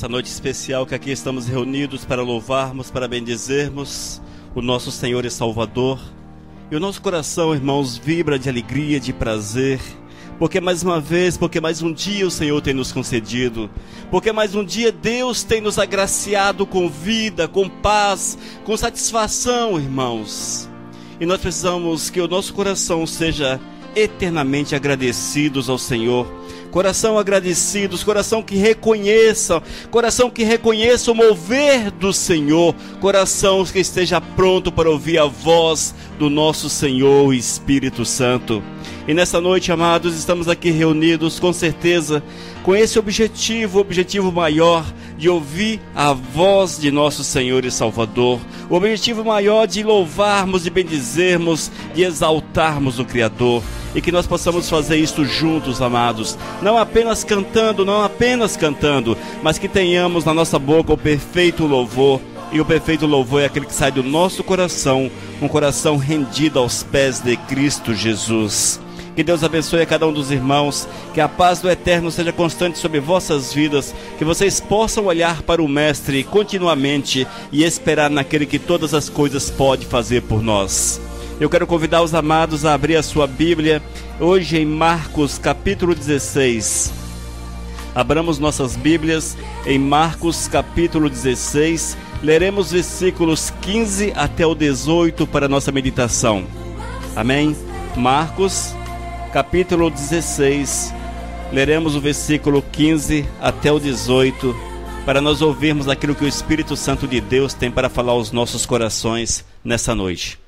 nessa noite especial que aqui estamos reunidos para louvarmos, para bendizermos o nosso Senhor e Salvador. E o nosso coração, irmãos, vibra de alegria, de prazer, porque mais uma vez, porque mais um dia o Senhor tem nos concedido, porque mais um dia Deus tem nos agraciado com vida, com paz, com satisfação, irmãos. E nós precisamos que o nosso coração seja eternamente agradecidos ao Senhor. Coração agradecidos, coração que reconheça o mover do Senhor, coração que esteja pronto para ouvir a voz do nosso Senhor Espírito Santo. E nessa noite, amados, estamos aqui reunidos com certeza com esse objetivo maior de ouvir a voz de nosso Senhor e Salvador, o objetivo maior de louvarmos, de bendizermos, de exaltarmos o Criador. E que nós possamos fazer isto juntos, amados, não apenas cantando, mas que tenhamos na nossa boca o perfeito louvor. E o perfeito louvor é aquele que sai do nosso coração, um coração rendido aos pés de Cristo Jesus. Que Deus abençoe a cada um dos irmãos, que a paz do Eterno seja constante sobre vossas vidas, que vocês possam olhar para o Mestre continuamente e esperar naquele que todas as coisas pode fazer por nós. Eu quero convidar os amados a abrir a sua Bíblia, hoje em Marcos capítulo 16. Abramos nossas Bíblias em Marcos capítulo 16, leremos versículos 15 até o 18 para a nossa meditação. Amém? Marcos capítulo 16, leremos o versículo 15 até o 18, para nós ouvirmos aquilo que o Espírito Santo de Deus tem para falar aos nossos corações nessa noite.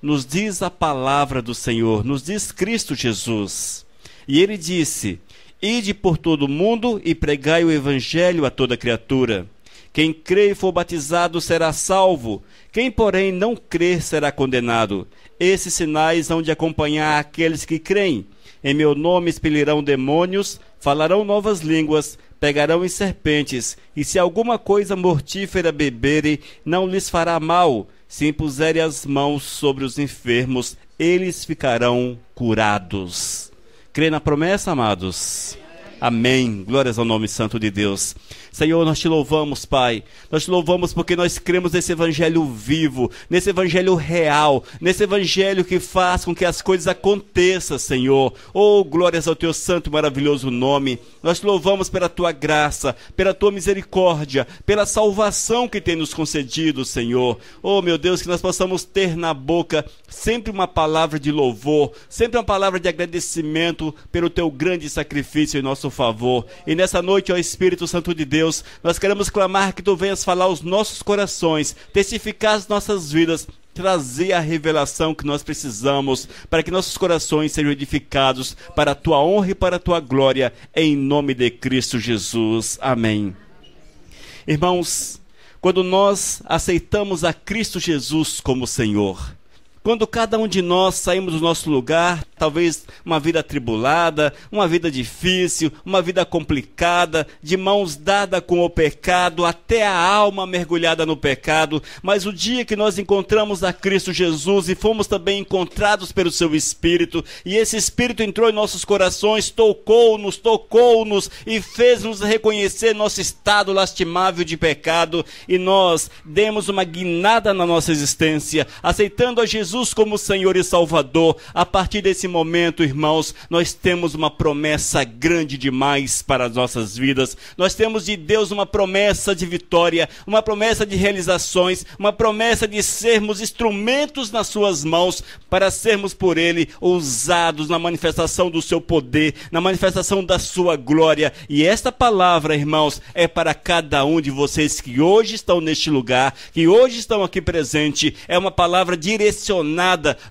Nos diz a palavra do Senhor, nos diz Cristo Jesus. E ele disse: Ide por todo o mundo e pregai o evangelho a toda criatura. Quem crê e for batizado será salvo, quem porém não crer será condenado. Esses sinais hão de acompanhar aqueles que creem. Em meu nome expelirão demônios, falarão novas línguas, pegarão em serpentes, e se alguma coisa mortífera beberem, não lhes fará mal. Se impuserem as mãos sobre os enfermos, eles ficarão curados. Crê na promessa, amados? Amém. Glórias ao nome santo de Deus. Senhor, nós te louvamos, Pai. Nós te louvamos porque nós cremos nesse evangelho vivo, nesse evangelho real, nesse evangelho que faz com que as coisas aconteçam, Senhor. Oh, glórias ao teu santo e maravilhoso nome. Nós te louvamos pela tua graça, pela tua misericórdia, pela salvação que tem nos concedido, Senhor. Oh, meu Deus, que nós possamos ter na boca sempre uma palavra de louvor, sempre uma palavra de agradecimento pelo teu grande sacrifício em nosso favor. E nessa noite, ó Espírito Santo de Deus, nós queremos clamar que tu venhas falar aos nossos corações, testificar as nossas vidas, trazer a revelação que nós precisamos para que nossos corações sejam edificados para a tua honra e para a tua glória, em nome de Cristo Jesus. Amém. Irmãos, quando nós aceitamos a Cristo Jesus como Senhor, quando cada um de nós saímos do nosso lugar, talvez uma vida atribulada, uma vida difícil, uma vida complicada, de mãos dadas com o pecado, até a alma mergulhada no pecado, mas o dia que nós encontramos a Cristo Jesus e fomos também encontrados pelo seu Espírito, e esse Espírito entrou em nossos corações, tocou-nos e fez-nos reconhecer nosso estado lastimável de pecado, e nós demos uma guinada na nossa existência, aceitando a Jesus como Senhor e Salvador. A partir desse momento, irmãos, nós temos uma promessa grande demais para as nossas vidas. Nós temos de Deus uma promessa de vitória, uma promessa de realizações, uma promessa de sermos instrumentos nas suas mãos para sermos por Ele usados na manifestação do seu poder, na manifestação da sua glória. E esta palavra, irmãos, é para cada um de vocês que hoje estão neste lugar, que hoje estão aqui presentes. É uma palavra direcionada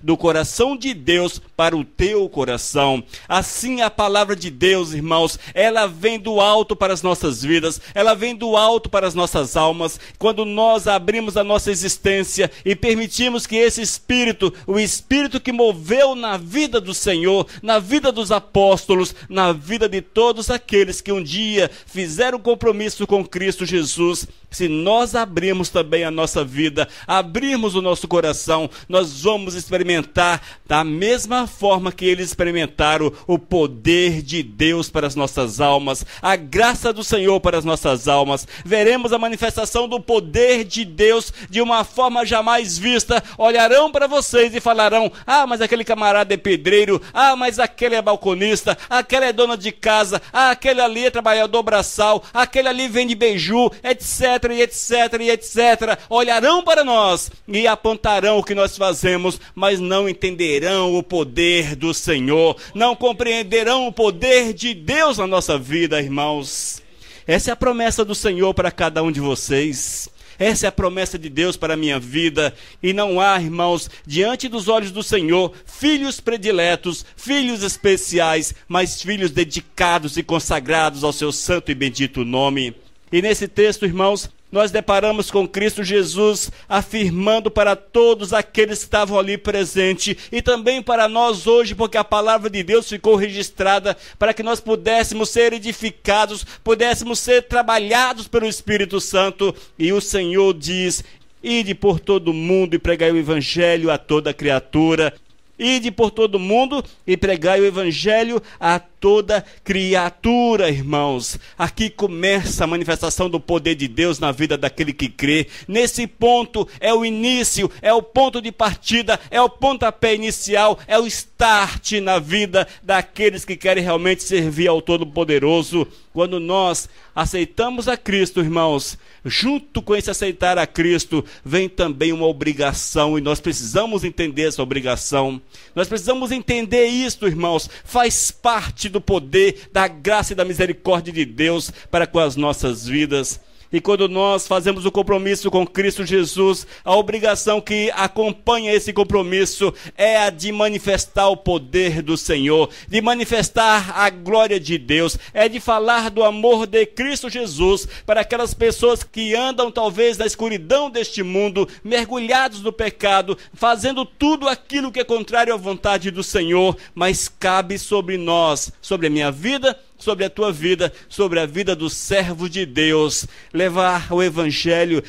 do coração de Deus para o teu coração. Assim, a palavra de Deus, irmãos, ela vem do alto para as nossas vidas, ela vem do alto para as nossas almas. Quando nós abrimos a nossa existência e permitimos que esse Espírito, o Espírito que moveu na vida do Senhor, na vida dos apóstolos, na vida de todos aqueles que um dia fizeram compromisso com Cristo Jesus, se nós abrirmos também a nossa vida, abrirmos o nosso coração, nós vamos experimentar da mesma forma que eles experimentaram o poder de Deus para as nossas almas, a graça do Senhor para as nossas almas. Veremos a manifestação do poder de Deus de uma forma jamais vista. Olharão para vocês e falarão: ah, mas aquele camarada é pedreiro, ah, mas aquele é balconista, aquela é dona de casa, ah, aquele ali é trabalhador braçal, aquele ali vende beiju, etc, e etc, e etc. Olharão para nós e apontarão o que nós fazemos, mas não entenderão o poder do Senhor, não compreenderão o poder de Deus na nossa vida, irmãos. Essa é a promessa do Senhor para cada um de vocês. Essa é a promessa de Deus para a minha vida. E não há, irmãos, diante dos olhos do Senhor, filhos prediletos, filhos especiais, mas filhos dedicados e consagrados ao seu santo e bendito nome. E nesse texto, irmãos, nós deparamos com Cristo Jesus afirmando para todos aqueles que estavam ali presentes e também para nós hoje, porque a palavra de Deus ficou registrada para que nós pudéssemos ser edificados, pudéssemos ser trabalhados pelo Espírito Santo. E o Senhor diz: ide por todo o mundo e pregai o evangelho a toda criatura. Ide por todo mundo e pregai o evangelho a toda criatura, irmãos. Aqui começa a manifestação do poder de Deus na vida daquele que crê. Nesse ponto é o início, é o ponto de partida, é o pontapé inicial, é o start na vida daqueles que querem realmente servir ao Todo-Poderoso. Quando nós aceitamos a Cristo, irmãos, junto com esse aceitar a Cristo, vem também uma obrigação, e nós precisamos entender essa obrigação. Nós precisamos entender isto, irmãos. Faz parte do poder, da graça e da misericórdia de Deus para com as nossas vidas. E quando nós fazemos o compromisso com Cristo Jesus, a obrigação que acompanha esse compromisso é a de manifestar o poder do Senhor, de manifestar a glória de Deus, é de falar do amor de Cristo Jesus para aquelas pessoas que andam talvez na escuridão deste mundo, mergulhados no pecado, fazendo tudo aquilo que é contrário à vontade do Senhor. Mas cabe sobre nós, sobre a minha vida, sobre a tua vida, sobre a vida do servo de Deus, levar o evangelho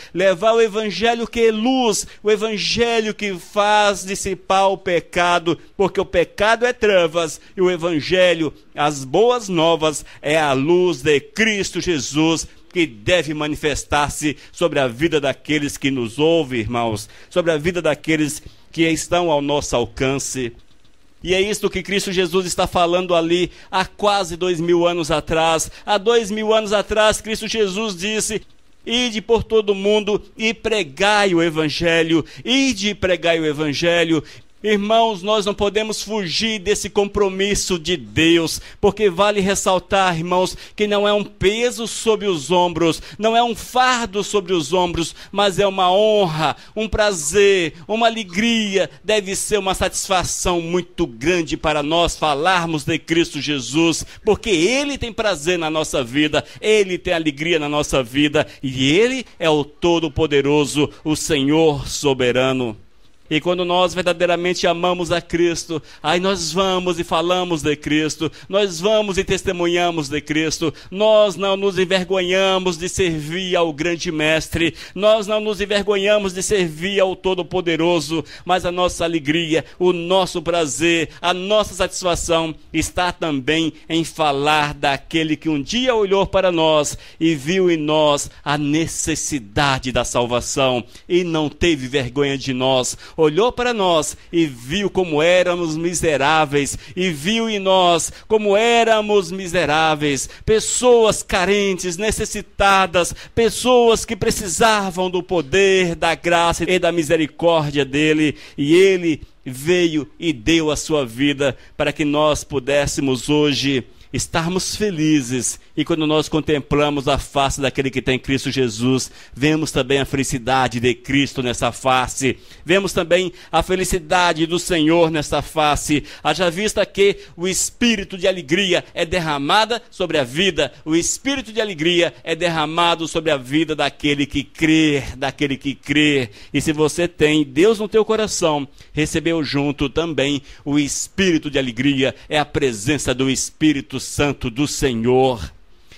que é luz, o evangelho que faz dissipar o pecado, porque o pecado é trevas e o evangelho, as boas novas, é a luz de Cristo Jesus, que deve manifestar-se sobre a vida daqueles que nos ouvem, irmãos, sobre a vida daqueles que estão ao nosso alcance. E é isto que Cristo Jesus está falando ali há quase 2000 anos atrás. Há 2000 anos atrás, Cristo Jesus disse: ide por todo mundo e pregai o evangelho. Ide e pregai o evangelho. Irmãos, nós não podemos fugir desse compromisso de Deus, porque vale ressaltar, irmãos, que não é um peso sobre os ombros, não é um fardo sobre os ombros, mas é uma honra, um prazer, uma alegria, deve ser uma satisfação muito grande para nós falarmos de Cristo Jesus, porque Ele tem prazer na nossa vida, Ele tem alegria na nossa vida, e Ele é o Todo-Poderoso, o Senhor soberano. E quando nós verdadeiramente amamos a Cristo, aí nós vamos e falamos de Cristo, nós vamos e testemunhamos de Cristo, nós não nos envergonhamos de servir ao grande mestre, nós não nos envergonhamos de servir ao Todo-Poderoso, mas a nossa alegria, o nosso prazer, a nossa satisfação está também em falar daquele que um dia olhou para nós e viu em nós a necessidade da salvação e não teve vergonha de nós. Olhou para nós e viu como éramos miseráveis, e viu em nós como éramos miseráveis, pessoas carentes, necessitadas, pessoas que precisavam do poder, da graça e da misericórdia dele, e ele veio e deu a sua vida para que nós pudéssemos hoje estarmos felizes. E quando nós contemplamos a face daquele que tem Cristo Jesus, vemos também a felicidade de Cristo nessa face, vemos também a felicidade do Senhor nessa face. Haja vista que o espírito de alegria é derramada sobre a vida, o espírito de alegria é derramado sobre a vida daquele que crê, E se você tem Deus no teu coração, recebeu junto também o espírito de alegria, é a presença do Espírito Santo do Senhor.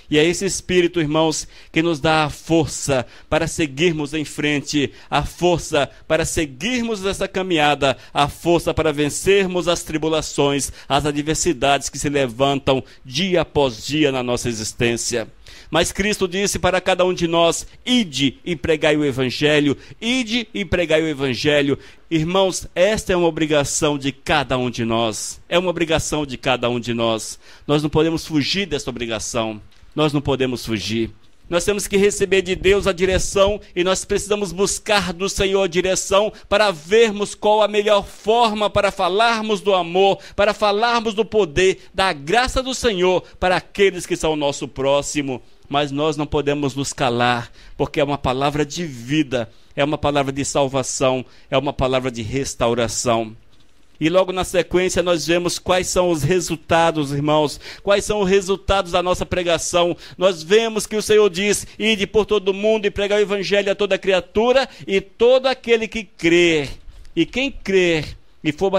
E é esse Espírito, irmãos, que nos dá a força para seguirmos em frente, a força para seguirmos essa caminhada, a força para vencermos as tribulações, as adversidades que se levantam dia após dia na nossa existência. Mas Cristo disse para cada um de nós: ide e pregai o Evangelho, ide e pregai o Evangelho. Irmãos, esta é uma obrigação de cada um de nós, é uma obrigação de cada um de nós. Nós não podemos fugir dessa obrigação, nós não podemos fugir. Nós temos que receber de Deus a direção e nós precisamos buscar do Senhor a direção para vermos qual a melhor forma para falarmos do amor, para falarmos do poder, da graça do Senhor para aqueles que são o nosso próximo. Mas nós não podemos nos calar, porque é uma palavra de vida, é uma palavra de salvação, é uma palavra de restauração. E logo na sequência nós vemos quais são os resultados, irmãos, quais são os resultados da nossa pregação. Nós vemos que o Senhor diz: ide por todo mundo e pregar o Evangelho a toda criatura e todo aquele que crer. E quem crer e for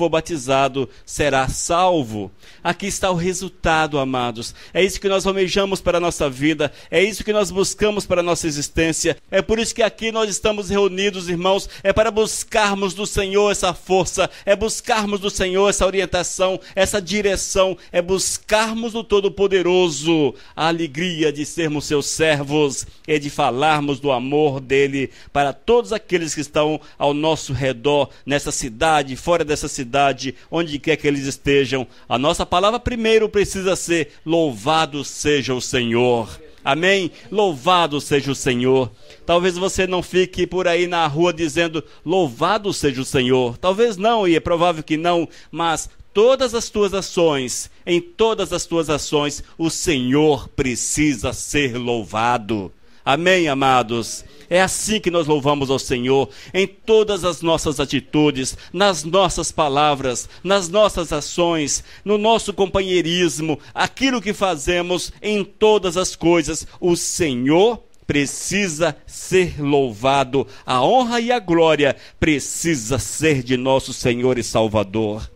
batizado, será salvo. Aqui está o resultado, amados. É isso que nós almejamos para a nossa vida, é isso que nós buscamos para a nossa existência. É por isso que aqui nós estamos reunidos, irmãos, é para buscarmos do Senhor essa força, é buscarmos do Senhor essa orientação, essa direção, é buscarmos do Todo-Poderoso a alegria de sermos seus servos e de falarmos do amor dele para todos aqueles que estão ao nosso redor, nessa cidade, fora dessa cidade, onde quer que eles estejam. A nossa palavra primeiro precisa ser: louvado seja o Senhor. Amém? Louvado seja o Senhor. Talvez você não fique por aí na rua dizendo: louvado seja o Senhor. Talvez não, e é provável que não, mas todas as tuas ações, em todas as tuas ações, o Senhor precisa ser louvado. Amém, amados? É assim que nós louvamos ao Senhor, em todas as nossas atitudes, nas nossas palavras, nas nossas ações, no nosso companheirismo, aquilo que fazemos, em todas as coisas, o Senhor precisa ser louvado, a honra e a glória precisa ser de nosso Senhor e Salvador.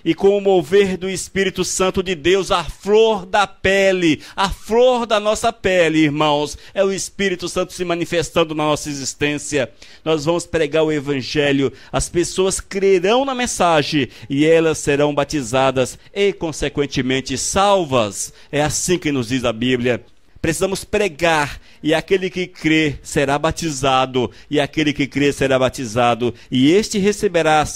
E com o mover do Espírito Santo de Deus, a flor da pele, a flor da nossa pele, irmãos, é o Espírito Santo se manifestando na nossa existência. Nós vamos pregar o Evangelho, as pessoas crerão na mensagem e elas serão batizadas e, consequentemente, salvas. É assim que nos diz a Bíblia. Precisamos pregar, e aquele que crê será batizado, e aquele que crê será batizado, e este receberá a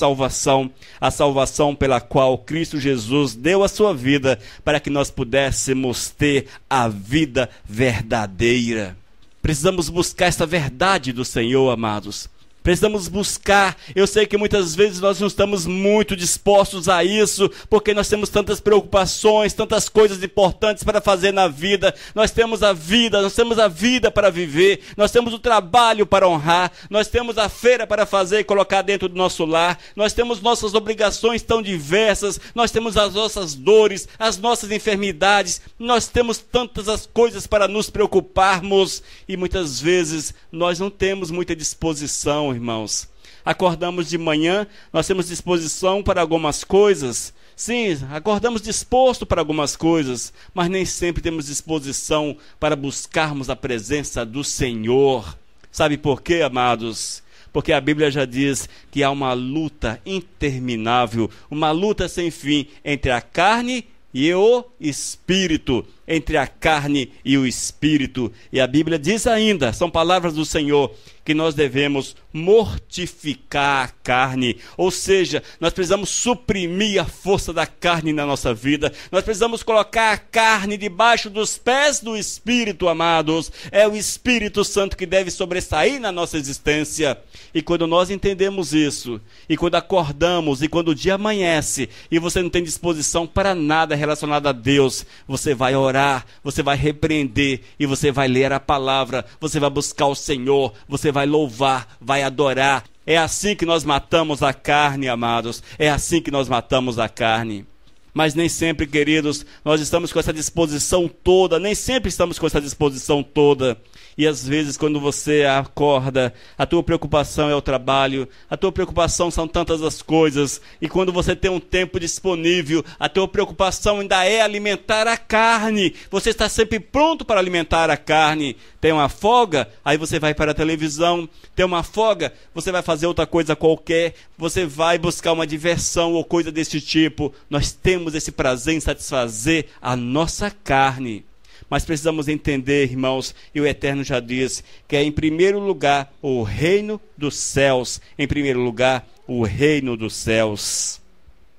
salvação pela qual Cristo Jesus deu a sua vida, para que nós pudéssemos ter a vida verdadeira. Precisamos buscar essa verdade do Senhor, amados. Precisamos buscar. Eu sei que muitas vezes nós não estamos muito dispostos a isso, porque nós temos tantas preocupações, tantas coisas importantes para fazer na vida. Nós temos a vida para viver, nós temos o trabalho para honrar, nós temos a feira para fazer e colocar dentro do nosso lar, nós temos nossas obrigações tão diversas, nós temos as nossas dores, as nossas enfermidades, nós temos tantas as coisas para nos preocuparmos, e muitas vezes nós não temos muita disposição, irmãos. Acordamos de manhã, nós temos disposição para algumas coisas. Sim, acordamos disposto para algumas coisas, mas nem sempre temos disposição para buscarmos a presença do Senhor. Sabe por quê, amados? Porque a Bíblia já diz que há uma luta interminável, uma luta sem fim entre a carne e o Espírito, entre a carne e o Espírito. E a Bíblia diz ainda, são palavras do Senhor, que nós devemos mortificar a carne, ou seja, nós precisamos suprimir a força da carne na nossa vida, nós precisamos colocar a carne debaixo dos pés do Espírito, amados. É o Espírito Santo que deve sobressair na nossa existência. E quando nós entendemos isso, e quando acordamos, e quando o dia amanhece, e você não tem disposição para nada relacionado a Deus, você vai orar, você vai repreender, e você vai ler a palavra, você vai buscar o Senhor, você vai louvar, vai adorar. É assim que nós matamos a carne, amados. É assim que nós matamos a carne. Mas nem sempre, queridos, nós estamos com essa disposição toda. Nem sempre estamos com essa disposição toda. E às vezes quando você acorda, a tua preocupação é o trabalho, a tua preocupação são tantas as coisas, e quando você tem um tempo disponível, a tua preocupação ainda é alimentar a carne. Você está sempre pronto para alimentar a carne. Tem uma folga, aí você vai para a televisão. Tem uma folga, você vai fazer outra coisa qualquer, você vai buscar uma diversão ou coisa desse tipo. Nós temos esse prazer em satisfazer a nossa carne. Mas precisamos entender, irmãos, e o Eterno já disse, que é em primeiro lugar o reino dos céus. Em primeiro lugar, o reino dos céus.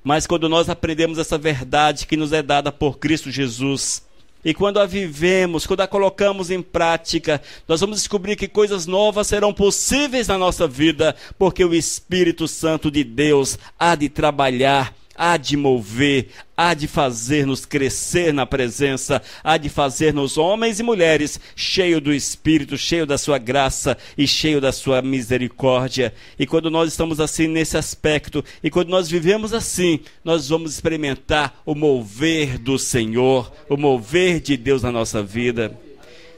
Mas quando nós aprendemos essa verdade que nos é dada por Cristo Jesus, e quando a vivemos, quando a colocamos em prática, nós vamos descobrir que coisas novas serão possíveis na nossa vida, porque o Espírito Santo de Deus há de trabalhar, há de mover, há de fazer-nos crescer na presença, há de fazer-nos homens e mulheres cheios do Espírito, cheios da sua graça e cheios da sua misericórdia. E quando nós estamos assim nesse aspecto, e quando nós vivemos assim, nós vamos experimentar o mover do Senhor, o mover de Deus na nossa vida.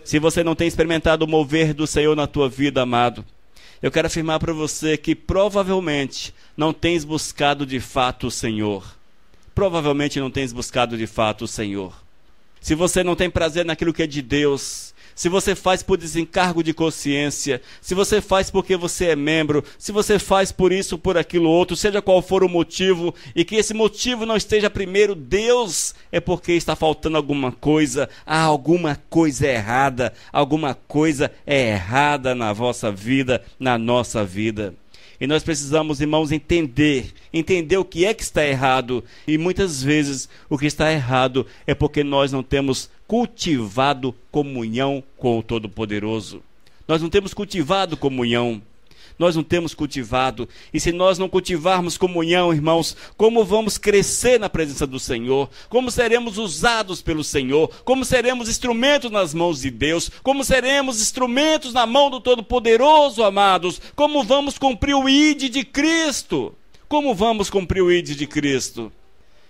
Se você não tem experimentado o mover do Senhor na tua vida, amado, eu quero afirmar para você que provavelmente não tens buscado de fato o Senhor. Provavelmente não tens buscado de fato o Senhor. Se você não tem prazer naquilo que é de Deus, se você faz por desencargo de consciência, se você faz porque você é membro, se você faz por isso, por aquilo outro, seja qual for o motivo, e que esse motivo não esteja primeiro Deus, é porque está faltando alguma coisa, há alguma coisa errada, alguma coisa é errada na vossa vida, na nossa vida. E nós precisamos, irmãos, entender o que é que está errado. E muitas vezes o que está errado é porque nós não temos cultivado comunhão com o Todo-Poderoso. Nós não temos cultivado comunhão. Nós não temos cultivado. E se nós não cultivarmos comunhão, irmãos, como vamos crescer na presença do Senhor? Como seremos usados pelo Senhor? Como seremos instrumentos nas mãos de Deus? Como seremos instrumentos na mão do Todo-Poderoso, amados? Como vamos cumprir o ID de Cristo? Como vamos cumprir o ID de Cristo?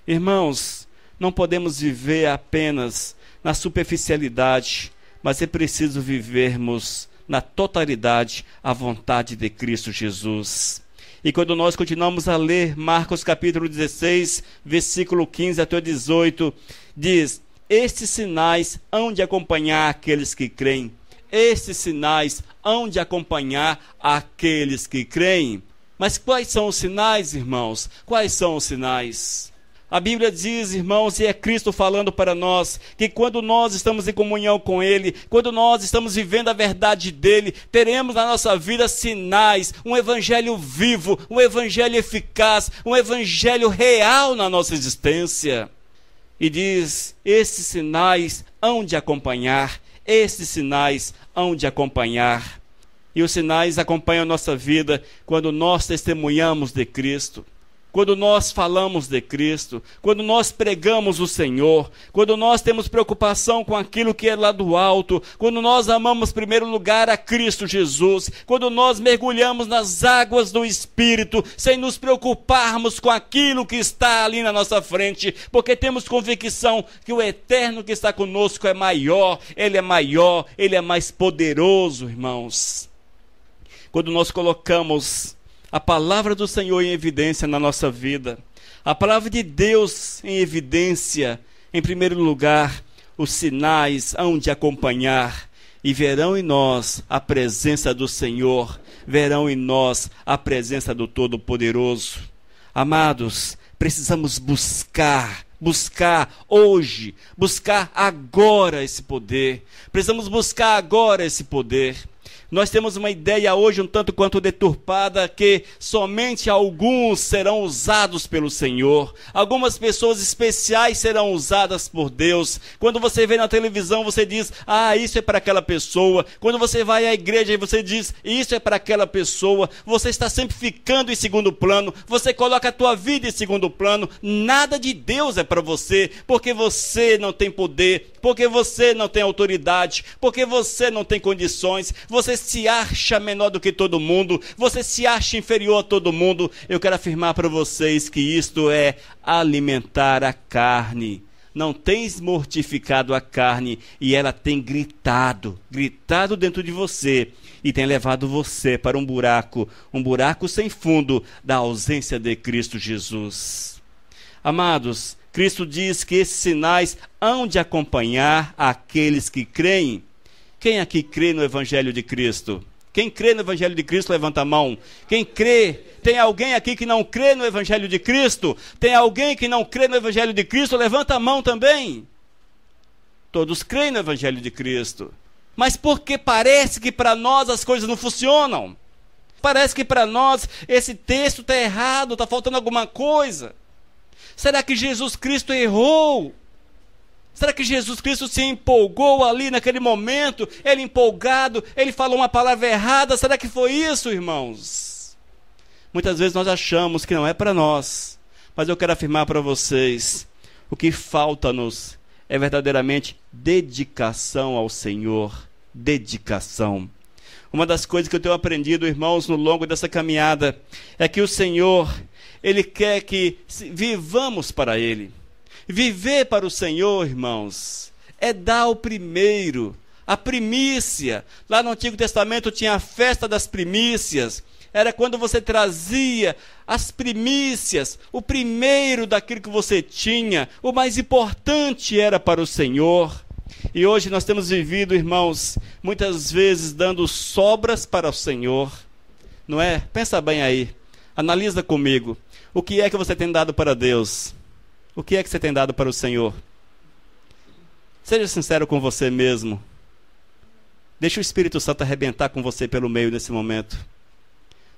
Irmãos, não podemos viver apenas na superficialidade, mas é preciso vivermos na totalidade a vontade de Cristo Jesus. E quando nós continuamos a ler Marcos capítulo 16, versículo 15 até 18, diz: estes sinais hão de acompanhar aqueles que creem. Estes sinais hão de acompanhar aqueles que creem. Mas quais são os sinais, irmãos? Quais são os sinais? A Bíblia diz, irmãos, e é Cristo falando para nós, que quando nós estamos em comunhão com Ele, quando nós estamos vivendo a verdade dEle, teremos na nossa vida sinais, um evangelho vivo, um evangelho eficaz, um evangelho real na nossa existência. E diz, esses sinais hão de acompanhar, esses sinais hão de acompanhar. E os sinais acompanham a nossa vida quando nós testemunhamos de Cristo. Quando nós falamos de Cristo, quando nós pregamos o Senhor, quando nós temos preocupação com aquilo que é lá do alto, quando nós amamos em primeiro lugar a Cristo Jesus, quando nós mergulhamos nas águas do Espírito, sem nos preocuparmos com aquilo que está ali na nossa frente, porque temos convicção que o Eterno que está conosco é maior, Ele é mais poderoso, irmãos. Quando nós colocamos a palavra do Senhor em evidência na nossa vida, a palavra de Deus em evidência, em primeiro lugar, os sinais hão de acompanhar e verão em nós a presença do Senhor, verão em nós a presença do Todo-Poderoso. Amados, precisamos buscar hoje, buscar agora esse poder, precisamos buscar agora esse poder. Nós temos uma ideia hoje um tanto quanto deturpada que somente alguns serão usados pelo Senhor. Algumas pessoas especiais serão usadas por Deus. Quando você vê na televisão, você diz, isso é para aquela pessoa. Quando você vai à igreja, você diz, isso é para aquela pessoa. Você está sempre ficando em segundo plano. Você coloca a tua vida em segundo plano. Nada de Deus é para você, porque você não tem poder, porque você não tem autoridade, porque você não tem condições. Você se acha menor do que todo mundo, você se acha inferior a todo mundo. Eu quero afirmar para vocês que isto é alimentar a carne. não tens mortificado a carne, e ela tem gritado dentro de você, e tem levado você para um buraco sem fundo da ausência de Cristo Jesus. Amados, Cristo diz que esses sinais hão de acompanhar aqueles que creem. Quem aqui crê no Evangelho de Cristo? Quem crê no Evangelho de Cristo, levanta a mão. Quem crê? Tem alguém aqui que não crê no Evangelho de Cristo? Tem alguém que não crê no Evangelho de Cristo? Levanta a mão também. Todos creem no Evangelho de Cristo. Mas porque parece que para nós as coisas não funcionam. Parece que para nós esse texto está errado, está faltando alguma coisa. Será que Jesus Cristo errou? Será que Jesus Cristo se empolgou ali naquele momento? Ele empolgado, ele falou uma palavra errada. Será que foi isso, irmãos? Muitas vezes nós achamos que não é para nós. Mas eu quero afirmar para vocês, o que falta-nos é verdadeiramente dedicação ao Senhor. Dedicação. Uma das coisas que eu tenho aprendido, irmãos, no longo dessa caminhada, é que o Senhor, Ele quer que vivamos para Ele. Viver para o Senhor, irmãos, é dar o primeiro, a primícia. Lá no Antigo Testamento tinha a festa das primícias. Era quando você trazia as primícias, o primeiro daquilo que você tinha. O mais importante era para o Senhor. E hoje nós temos vivido, irmãos, muitas vezes dando sobras para o Senhor. Não é? Pensa bem aí. Analisa comigo. O que é que você tem dado para Deus? O que é que você tem dado para o Senhor? Seja sincero com você mesmo. Deixa o Espírito Santo arrebentar com você pelo meio nesse momento.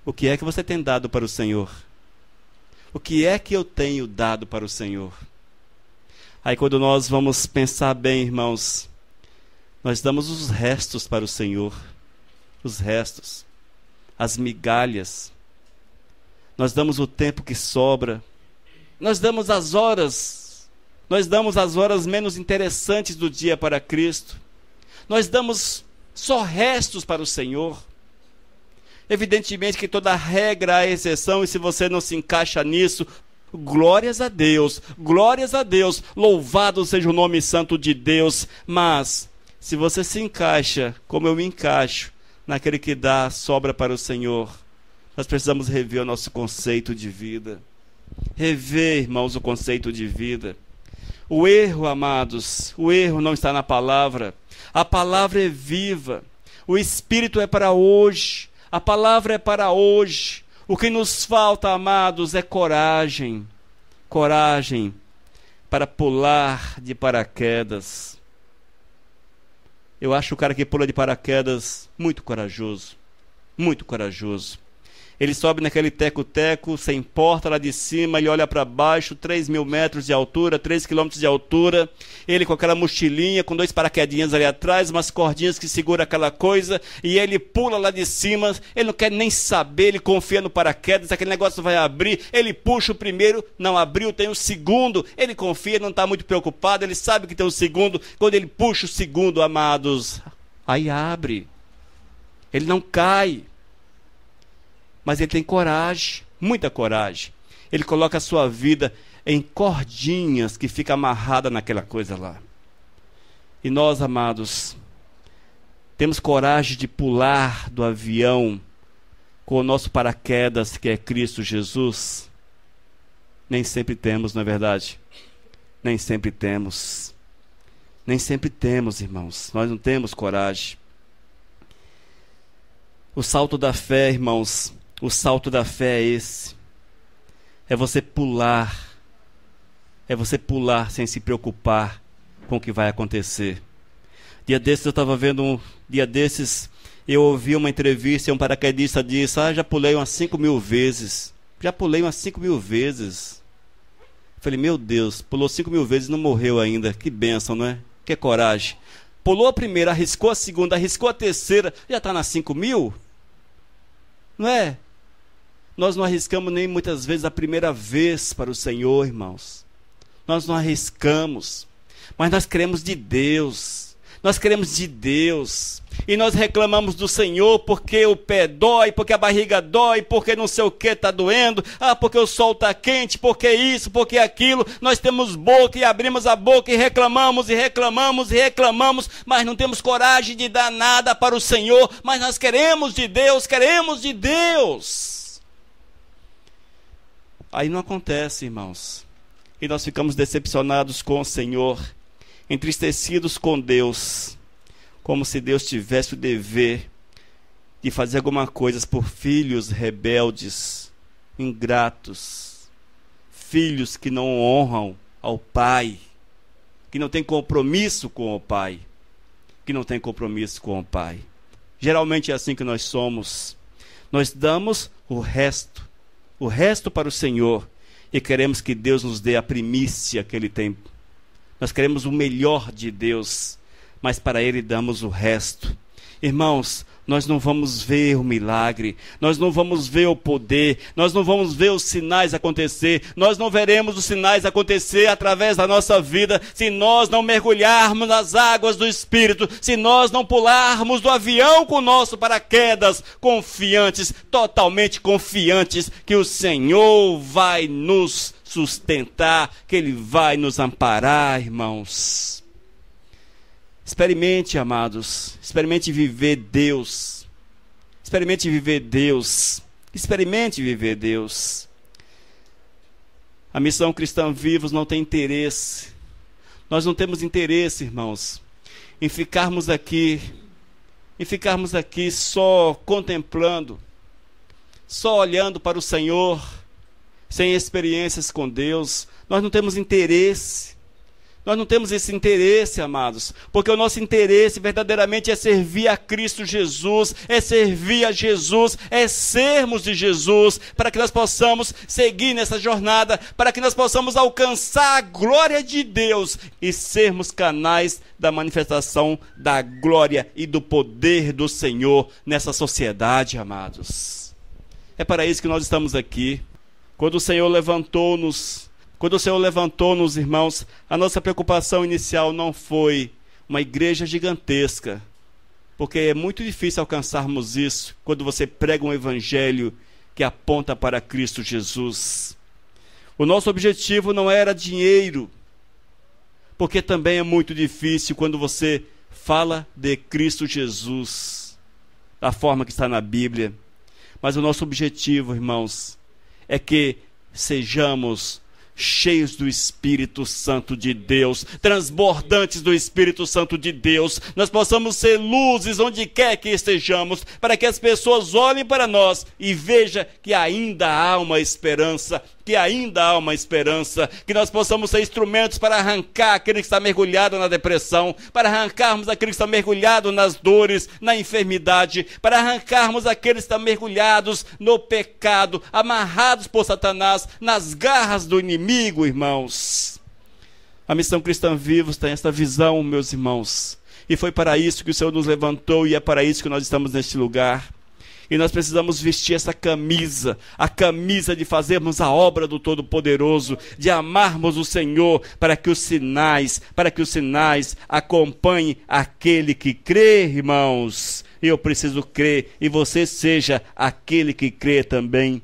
O que é que você tem dado para o Senhor? O que é que eu tenho dado para o Senhor? Aí quando nós vamos pensar bem, irmãos, nós damos os restos para o Senhor. Os restos. As migalhas. Nós damos o tempo que sobra. Nós damos as horas menos interessantes do dia para Cristo. Nós damos só restos para o Senhor. Evidentemente que toda regra há exceção, e se você não se encaixa nisso, glórias a Deus, louvado seja o nome santo de Deus. Mas, se você se encaixa, como eu me encaixo, naquele que dá sobra para o Senhor, nós precisamos rever o nosso conceito de vida. Rever, irmãos, o conceito de vida. O erro, amados, o erro não está na palavra. A palavra é viva. O Espírito é para hoje. A palavra é para hoje. O que nos falta, amados, é coragem. Coragem para pular de paraquedas. Eu acho o cara que pula de paraquedas muito corajoso. Muito corajoso. Ele sobe naquele teco-teco, sem porta lá de cima, ele olha para baixo, 3.000 metros de altura, 3 quilômetros de altura, ele com aquela mochilinha, com 2 paraquedinhas ali atrás, umas cordinhas que seguram aquela coisa, e ele pula lá de cima, ele não quer nem saber, ele confia no paraquedas, aquele negócio vai abrir, ele puxa o primeiro, não abriu, tem o segundo, ele confia, não está muito preocupado, ele sabe que tem o segundo, quando ele puxa o segundo, amados, aí abre, ele não cai. Mas ele tem coragem, muita coragem. Ele coloca a sua vida em cordinhas que fica amarrada naquela coisa lá. E nós, amados, temos coragem de pular do avião com o nosso paraquedas, que é Cristo Jesus? Nem sempre temos, não é verdade? Nem sempre temos. Nem sempre temos, irmãos. Nós não temos coragem. O salto da fé, irmãos, o salto da fé é esse. É você pular. É você pular sem se preocupar com o que vai acontecer. Dia desses eu estava vendo eu ouvi uma entrevista e um paraquedista disse: já pulei umas 5.000 vezes. Já pulei umas 5.000 vezes. Falei, meu Deus, pulou 5.000 vezes e não morreu ainda. Que bênção, não é? Que coragem. Pulou a primeira, arriscou a segunda, arriscou a terceira, já está nas 5.000? Não é? Nós não arriscamos nem muitas vezes a primeira vez para o Senhor, irmãos. Nós não arriscamos, mas nós cremos de Deus. Nós queremos de Deus. E nós reclamamos do Senhor porque o pé dói, porque a barriga dói, porque não sei o que está doendo, porque o sol está quente, porque isso, porque aquilo. Nós temos boca e abrimos a boca e reclamamos, e reclamamos, e reclamamos, mas não temos coragem de dar nada para o Senhor. Mas nós queremos de Deus, queremos de Deus. Aí não acontece, irmãos. E nós ficamos decepcionados com o Senhor, entristecidos com Deus, como se Deus tivesse o dever de fazer alguma coisa por filhos rebeldes, ingratos, filhos que não honram ao Pai, que não têm compromisso com o Pai, que não têm compromisso com o Pai. Geralmente é assim que nós somos. Nós damos o resto para o Senhor, e queremos que Deus nos dê a primícia que Ele tem. Nós queremos o melhor de Deus, mas para Ele damos o resto. Irmãos, nós não vamos ver o milagre, nós não vamos ver o poder, nós não vamos ver os sinais acontecer, nós não veremos os sinais acontecer através da nossa vida, se nós não mergulharmos nas águas do Espírito, se nós não pularmos do avião com o nosso paraquedas, confiantes, totalmente confiantes, que o Senhor vai nos sustentar, que Ele vai nos amparar, irmãos. Experimente, amados, experimente viver Deus, experimente viver Deus, experimente viver Deus. A Missão Cristã Vivos não tem interesse, nós não temos interesse, irmãos, em ficarmos aqui só contemplando, só olhando para o Senhor, sem experiências com Deus. Nós não temos interesse. Nós não temos esse interesse, amados, porque o nosso interesse verdadeiramente é servir a Cristo Jesus, é servir a Jesus, é sermos de Jesus, para que nós possamos seguir nessa jornada, para que nós possamos alcançar a glória de Deus e sermos canais da manifestação da glória e do poder do Senhor nessa sociedade, amados. É para isso que nós estamos aqui. Quando o Senhor levantou-nos, irmãos, a nossa preocupação inicial não foi uma igreja gigantesca, porque é muito difícil alcançarmos isso quando você prega um evangelho que aponta para Cristo Jesus. O nosso objetivo não era dinheiro, porque também é muito difícil quando você fala de Cristo Jesus, da forma que está na Bíblia. Mas o nosso objetivo, irmãos, é que sejamos cheios do Espírito Santo de Deus, transbordantes do Espírito Santo de Deus, nós possamos ser luzes onde quer que estejamos, para que as pessoas olhem para nós e vejam que ainda há uma esperança, que nós possamos ser instrumentos para arrancar aquele que está mergulhado na depressão, para arrancarmos aquele que está mergulhado nas dores, na enfermidade, para arrancarmos aqueles que estão mergulhados no pecado, amarrados por Satanás, nas garras do inimigo, irmãos. A Missão Cristã Vivos tem esta visão, meus irmãos, e foi para isso que o Senhor nos levantou, e é para isso que nós estamos neste lugar. E nós precisamos vestir essa camisa, a camisa de fazermos a obra do Todo-Poderoso, de amarmos o Senhor, para que os sinais acompanhem aquele que crê, irmãos. Eu preciso crer, e você seja aquele que crê também.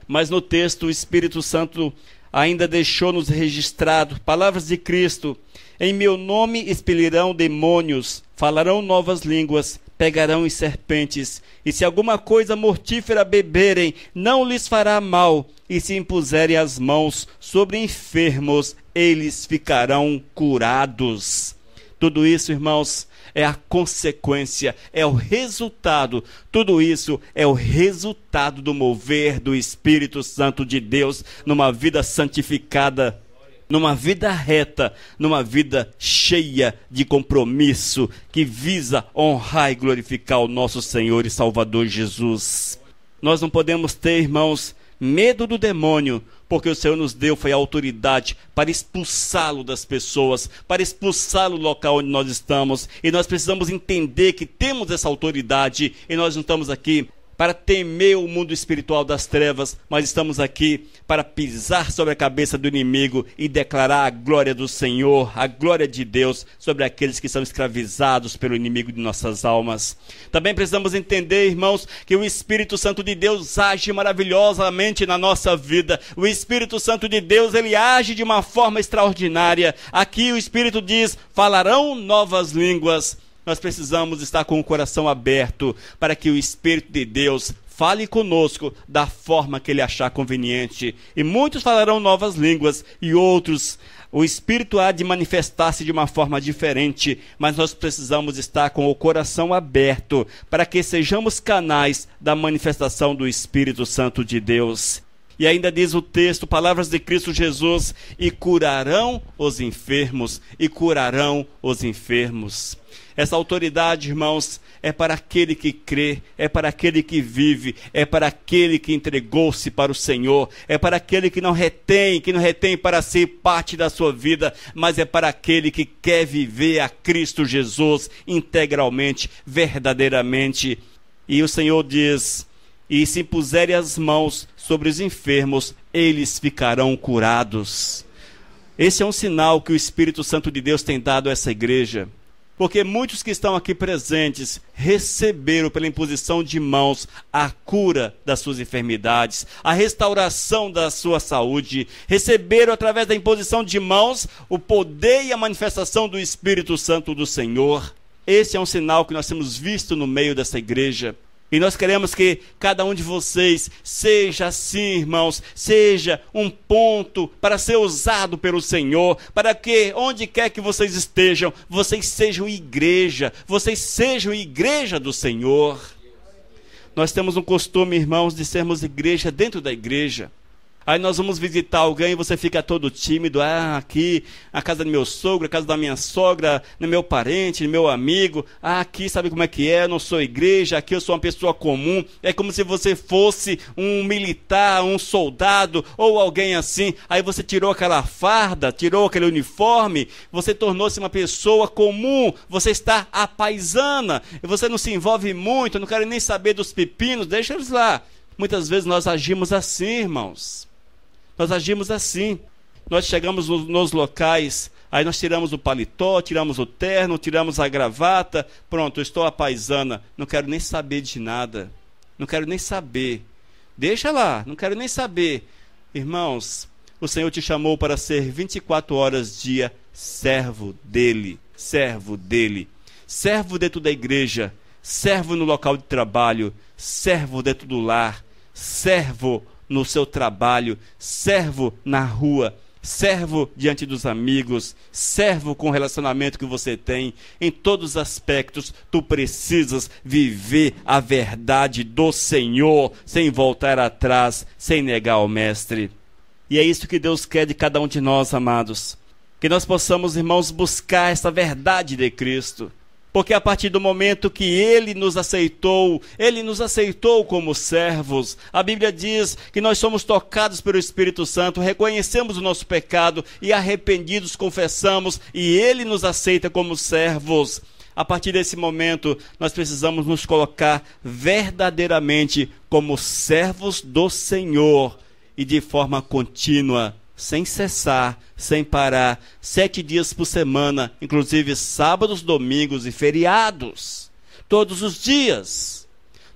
Mas no texto o Espírito Santo ainda deixou-nos registrado palavras de Cristo: em meu nome expelirão demônios, falarão novas línguas, pegarão em serpentes, e se alguma coisa mortífera beberem, não lhes fará mal, e se impuserem as mãos sobre enfermos, eles ficarão curados. Tudo isso, irmãos, é a consequência, é o resultado, tudo isso é o resultado do mover do Espírito Santo de Deus numa vida santificada, numa vida reta, numa vida cheia de compromisso, que visa honrar e glorificar o nosso Senhor e Salvador Jesus. Nós não podemos ter, irmãos, medo do demônio, porque o Senhor nos deu foi a autoridade para expulsá-lo das pessoas, para expulsá-lo do local onde nós estamos, e nós precisamos entender que temos essa autoridade, e nós não estamos aqui para temer o mundo espiritual das trevas, mas estamos aqui para pisar sobre a cabeça do inimigo e declarar a glória do Senhor, a glória de Deus sobre aqueles que são escravizados pelo inimigo de nossas almas. Também precisamos entender, irmãos, que o Espírito Santo de Deus age maravilhosamente na nossa vida. O Espírito Santo de Deus, ele age de uma forma extraordinária. Aqui o Espírito diz: falarão novas línguas. Nós precisamos estar com o coração aberto para que o Espírito de Deus fale conosco da forma que ele achar conveniente. E muitos falarão novas línguas e outros, o Espírito há de manifestar-se de uma forma diferente, mas nós precisamos estar com o coração aberto para que sejamos canais da manifestação do Espírito Santo de Deus. E ainda diz o texto, palavras de Cristo Jesus: e curarão os enfermos, e curarão os enfermos. Essa autoridade, irmãos, é para aquele que crê, é para aquele que vive, é para aquele que entregou-se para o Senhor, é para aquele que não retém para si parte da sua vida, mas é para aquele que quer viver a Cristo Jesus integralmente, verdadeiramente. E o Senhor diz: e se impuserem as mãos sobre os enfermos, eles ficarão curados. Esse é um sinal que o Espírito Santo de Deus tem dado a essa igreja. Porque muitos que estão aqui presentes receberam pela imposição de mãos a cura das suas enfermidades, a restauração da sua saúde. Receberam através da imposição de mãos o poder e a manifestação do Espírito Santo do Senhor. Esse é um sinal que nós temos visto no meio dessa igreja. E nós queremos que cada um de vocês seja assim, irmãos, seja um ponto para ser usado pelo Senhor, para que onde quer que vocês estejam, vocês sejam igreja do Senhor. Nós temos um costume, irmãos, de sermos igreja dentro da igreja. Aí nós vamos visitar alguém e você fica todo tímido. Aqui, a casa do meu sogro, a casa da minha sogra, no meu parente, no meu amigo. Aqui, sabe como é que é? Eu não sou igreja, aqui eu sou uma pessoa comum. É como se você fosse um militar, um soldado ou alguém assim. Aí você tirou aquela farda, tirou aquele uniforme, você tornou-se uma pessoa comum. Você está apaisana, e você não se envolve muito, não quero nem saber dos pepinos, deixa eles lá. Muitas vezes nós agimos assim, irmãos. Nós agimos assim. Nós chegamos nos locais, aí nós tiramos o paletó, tiramos o terno, tiramos a gravata. Pronto, eu estou apaisana. Não quero nem saber de nada. Não quero nem saber. Deixa lá, não quero nem saber. Irmãos, o Senhor te chamou para ser 24 horas dia servo dele. Servo dele. Servo dentro da igreja. Servo no local de trabalho. Servo dentro do lar. Servo no seu trabalho, servo na rua, servo diante dos amigos, servo com o relacionamento que você tem. Em todos os aspectos, tu precisas viver a verdade do Senhor, sem voltar atrás, sem negar o Mestre. E é isso que Deus quer de cada um de nós, amados. Que nós possamos, irmãos, buscar essa verdade de Cristo. Porque a partir do momento que Ele nos aceitou como servos. A Bíblia diz que nós somos tocados pelo Espírito Santo, reconhecemos o nosso pecado e arrependidos confessamos, e Ele nos aceita como servos. A partir desse momento, nós precisamos nos colocar verdadeiramente como servos do Senhor e de forma contínua, sem cessar, sem parar, 7 dias por semana, inclusive sábados, domingos e feriados, todos os dias.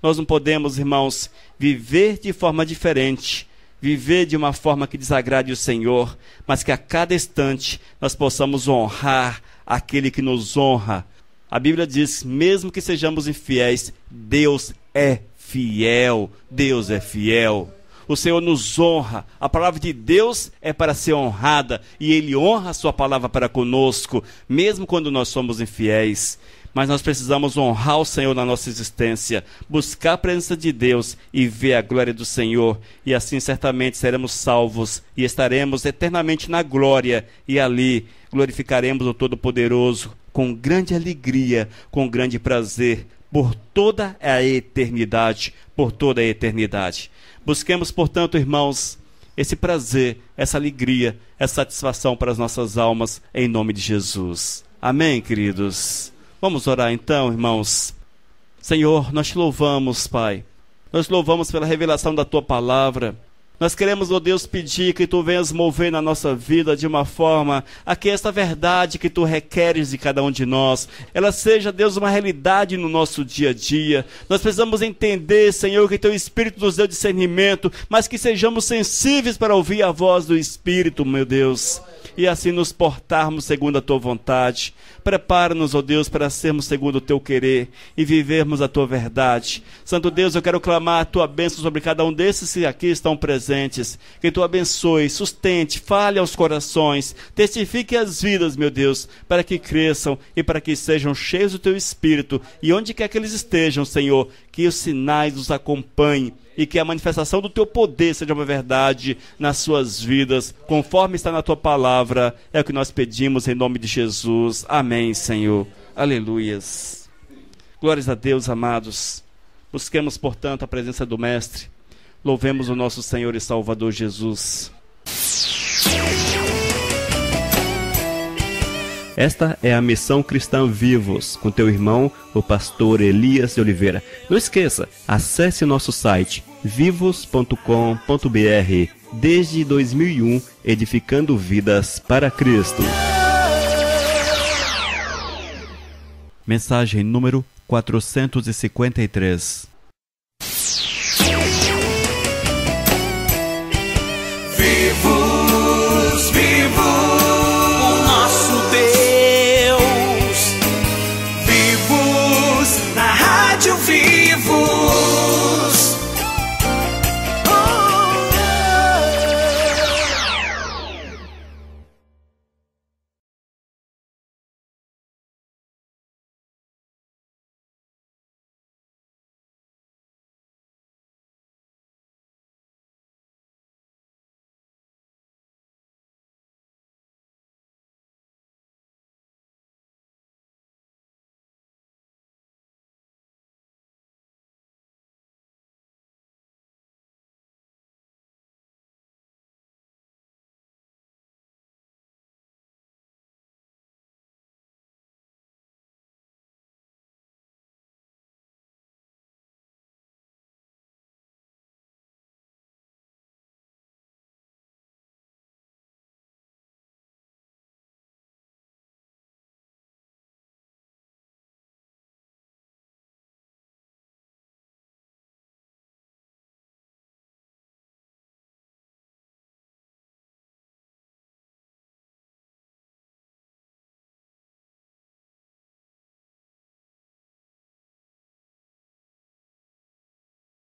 Nós não podemos, irmãos, viver de forma diferente, viver de uma forma que desagrade o Senhor, mas que a cada instante nós possamos honrar aquele que nos honra. A Bíblia diz, mesmo que sejamos infiéis, Deus é fiel, Deus é fiel. O Senhor nos honra, a palavra de Deus é para ser honrada, e Ele honra a sua palavra para conosco, mesmo quando nós somos infiéis. Mas nós precisamos honrar o Senhor na nossa existência, buscar a presença de Deus e ver a glória do Senhor, e assim certamente seremos salvos e estaremos eternamente na glória, e ali glorificaremos o Todo-Poderoso com grande alegria, com grande prazer, por toda a eternidade, por toda a eternidade. Busquemos, portanto, irmãos, esse prazer, essa alegria, essa satisfação para as nossas almas, em nome de Jesus. Amém, queridos? Vamos orar então, irmãos. Senhor, nós te louvamos, Pai, Nós louvamos pela revelação da Tua palavra. Nós queremos, ó Deus, pedir que Tu venhas mover na nossa vida de uma forma a que esta verdade que Tu requeres de cada um de nós, ela seja, Deus, uma realidade no nosso dia a dia. Nós precisamos entender, Senhor, que Teu Espírito nos deu discernimento, mas que sejamos sensíveis para ouvir a voz do Espírito, meu Deus, e assim nos portarmos segundo a Tua vontade. Prepara-nos, ó Deus, para sermos segundo o Teu querer e vivermos a Tua verdade. Santo Deus, eu quero clamar a Tua bênção sobre cada um desses que aqui estão presentes. Que Tu abençoe, sustente, fale aos corações, testifique as vidas, meu Deus, para que cresçam e para que sejam cheios do Teu Espírito. E onde quer que eles estejam, Senhor, que os sinais os acompanhem e que a manifestação do Teu poder seja uma verdade nas suas vidas, conforme está na Tua palavra. É o que nós pedimos em nome de Jesus. Amém, Senhor. Aleluias. Glórias a Deus, amados. Busquemos, portanto, a presença do Mestre. Louvemos o nosso Senhor e Salvador Jesus. Esta é a Missão Cristã Vivos, com teu irmão, o pastor Elias de Oliveira. Não esqueça, acesse nosso site vivos.com.br. Desde 2001, edificando vidas para Cristo. Mensagem número 453.